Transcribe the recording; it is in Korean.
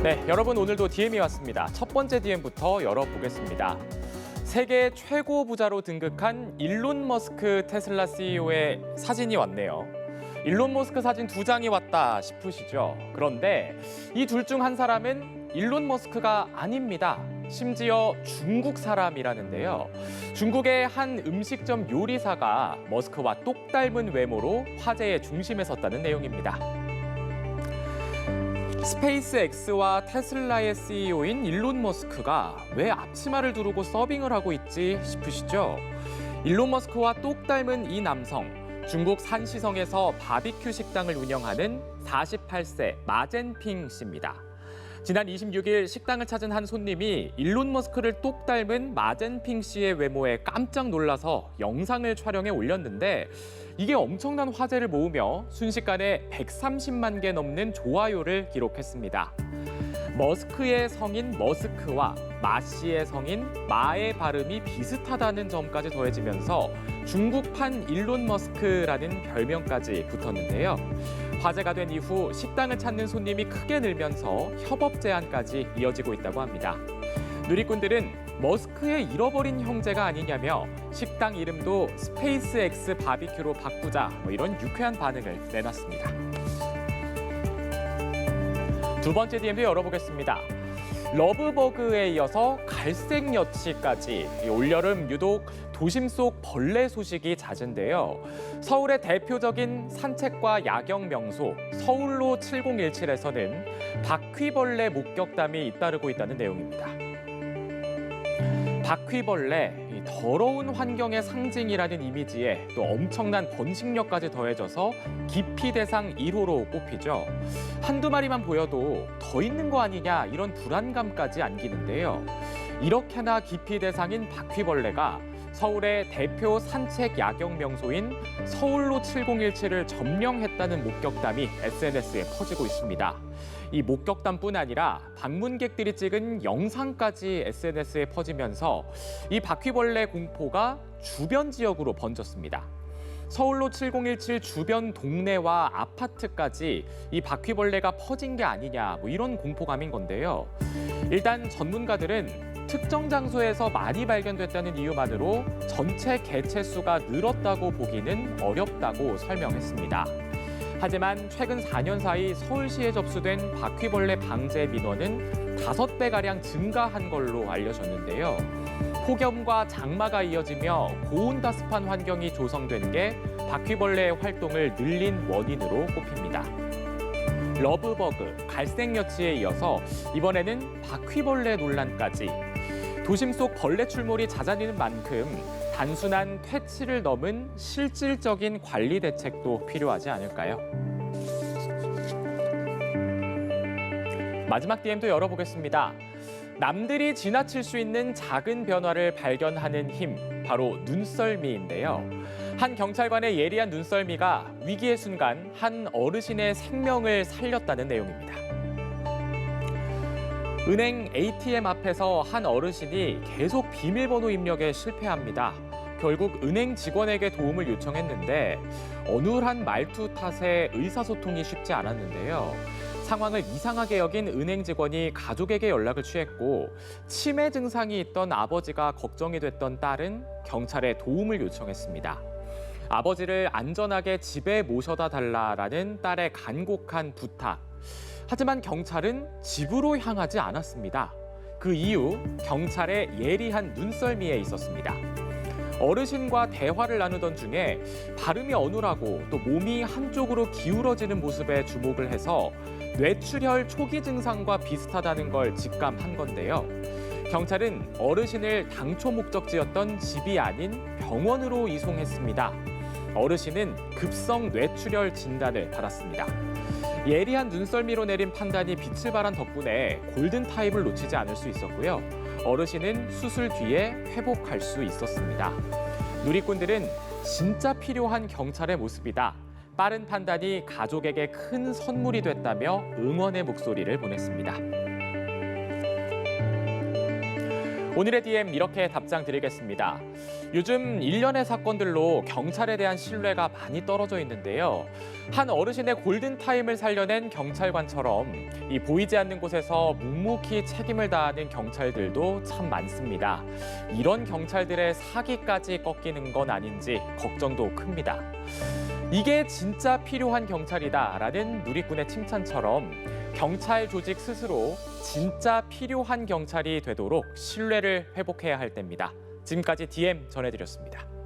네, 여러분 오늘도 DM이 왔습니다. 첫 번째 DM부터 열어보겠습니다. 세계 최고 부자로 등극한 일론 머스크 테슬라 CEO의 사진이 왔네요. 일론 머스크 사진 두 장이 왔다 싶으시죠? 그런데 이 둘 중 한 사람은 일론 머스크가 아닙니다. 심지어 중국 사람이라는데요. 중국의 한 음식점 요리사가 머스크와 똑 닮은 외모로 화제의 중심에 섰다는 내용입니다. 스페이스X와 테슬라의 CEO인 일론 머스크가 왜 앞치마를 두르고 서빙을 하고 있지 싶으시죠? 일론 머스크와 똑 닮은 이 남성, 중국 산시성에서 바비큐 식당을 운영하는 48세 마젠핑 씨입니다. 지난 26일 식당을 찾은 한 손님이 일론 머스크를 똑 닮은 마젠핑 씨의 외모에 깜짝 놀라서 영상을 촬영해 올렸는데 이게 엄청난 화제를 모으며 순식간에 130만 개 넘는 좋아요를 기록했습니다. 머스크의 성인 머스크와 마 씨의 성인 마의 발음이 비슷하다는 점까지 더해지면서 중국판 일론 머스크라는 별명까지 붙었는데요. 화제가 된 이후 식당을 찾는 손님이 크게 늘면서 협업 제안까지 이어지고 있다고 합니다. 누리꾼들은 머스크의 잃어버린 형제가 아니냐며 식당 이름도 스페이스X 바비큐로 바꾸자 이런 유쾌한 반응을 내놨습니다. 두 번째 DM도 열어보겠습니다. 러브버그에 이어서 갈색 여치까지 올여름 유독 도심 속 벌레 소식이 잦은데요. 서울의 대표적인 산책과 야경 명소 서울로 7017에서는 바퀴벌레 목격담이 잇따르고 있다는 내용입니다. 바퀴벌레, 더러운 환경의 상징이라는 이미지에 또 엄청난 번식력까지 더해져서 기피 대상 1호로 꼽히죠. 한두 마리만 보여도 더 있는 거 아니냐 이런 불안감까지 안기는데요. 이렇게나 기피 대상인 바퀴벌레가 서울의 대표 산책 야경 명소인 서울로 7017을 점령했다는 목격담이 SNS에 퍼지고 있습니다. 이 목격담뿐 아니라 방문객들이 찍은 영상까지 SNS에 퍼지면서 이 바퀴벌레 공포가 주변 지역으로 번졌습니다. 서울로 7017 주변 동네와 아파트까지 이 바퀴벌레가 퍼진 게 아니냐 이런 공포감인 건데요. 일단 전문가들은 특정 장소에서 많이 발견됐다는 이유만으로 전체 개체 수가 늘었다고 보기는 어렵다고 설명했습니다. 하지만 최근 4년 사이 서울시에 접수된 바퀴벌레 방제 민원은 5배가량 증가한 걸로 알려졌는데요. 폭염과 장마가 이어지며 고온다습한 환경이 조성된 게 바퀴벌레의 활동을 늘린 원인으로 꼽힙니다. 러브버그, 갈색여치에 이어서 이번에는 바퀴벌레 논란까지. 도심 속 벌레 출몰이 잦아드는 만큼 단순한 퇴치를 넘은 실질적인 관리 대책도 필요하지 않을까요? 마지막 DM도 열어보겠습니다. 남들이 지나칠 수 있는 작은 변화를 발견하는 힘, 바로 눈썰미인데요. 한 경찰관의 예리한 눈썰미가 위기의 순간 한 어르신의 생명을 살렸다는 내용입니다. 은행 ATM 앞에서 한 어르신이 계속 비밀번호 입력에 실패합니다. 결국 은행 직원에게 도움을 요청했는데 어눌한 말투 탓에 의사소통이 쉽지 않았는데요. 상황을 이상하게 여긴 은행 직원이 가족에게 연락을 취했고 치매 증상이 있던 아버지가 걱정이 됐던 딸은 경찰에 도움을 요청했습니다. 아버지를 안전하게 집에 모셔다 달라라는 딸의 간곡한 부탁. 하지만 경찰은 집으로 향하지 않았습니다. 그 이유, 경찰의 예리한 눈썰미에 있었습니다. 어르신과 대화를 나누던 중에 발음이 어눌하고 또 몸이 한쪽으로 기울어지는 모습에 주목을 해서 뇌출혈 초기 증상과 비슷하다는 걸 직감한 건데요. 경찰은 어르신을 당초 목적지였던 집이 아닌 병원으로 이송했습니다. 어르신은 급성 뇌출혈 진단을 받았습니다. 예리한 눈썰미로 내린 판단이 빛을 발한 덕분에 골든타임을 놓치지 않을 수 있었고요. 어르신은 수술 뒤에 회복할 수 있었습니다. 누리꾼들은 진짜 필요한 경찰의 모습이다. 빠른 판단이 가족에게 큰 선물이 됐다며 응원의 목소리를 보냈습니다. 오늘의 DM 이렇게 답장 드리겠습니다. 요즘 일련의 사건들로 경찰에 대한 신뢰가 많이 떨어져 있는데요. 한 어르신의 골든타임을 살려낸 경찰관처럼 이 보이지 않는 곳에서 묵묵히 책임을 다하는 경찰들도 참 많습니다. 이런 경찰들의 사기까지 꺾이는 건 아닌지 걱정도 큽니다. 이게 진짜 필요한 경찰이다라는 누리꾼의 칭찬처럼 경찰 조직 스스로 진짜 필요한 경찰이 되도록 신뢰를 회복해야 할 때입니다. 지금까지 DM 전해드렸습니다.